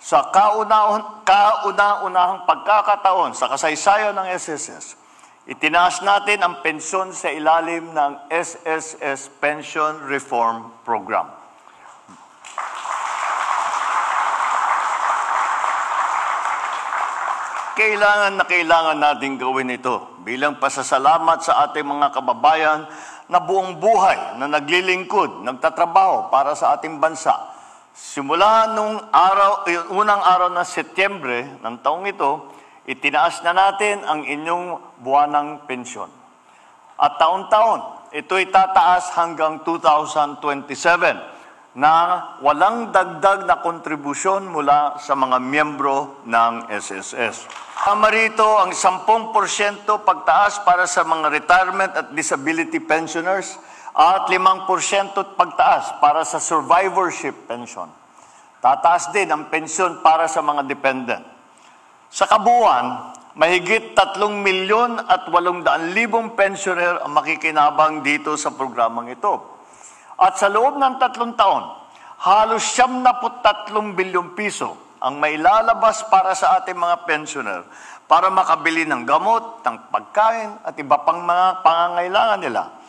Sa kauna-unahang pagkakataon sa kasaysayan ng SSS, itinaas natin ang pensyon sa ilalim ng SSS Pension Reform Program. Kailangan natin gawin ito bilang pasasalamat sa ating mga kababayan na buong buhay na naglilingkod, nagtatrabaho para sa ating bansa. Simula nung unang araw ng Setyembre ng taong ito, itinaas na natin ang inyong buwanang pensyon. At taon-taon, ito'y tataas hanggang 2027 na walang dagdag na kontribusyon mula sa mga miyembro ng SSS. Tama rito ang 10% pagtaas para sa mga retirement at disability pensioners at 5% pagtaas para sa survivorship pension. Tataas din ang pensyon para sa mga dependent. Sa kabuuan, mahigit 3,800,000 pensioner ang makikinabang dito sa programang ito. At sa loob ng 3 taon, halos 73 bilyong piso ang mailalabas para sa ating mga pensioner para makabili ng gamot, ng pagkain at iba pang mga pangangailangan nila.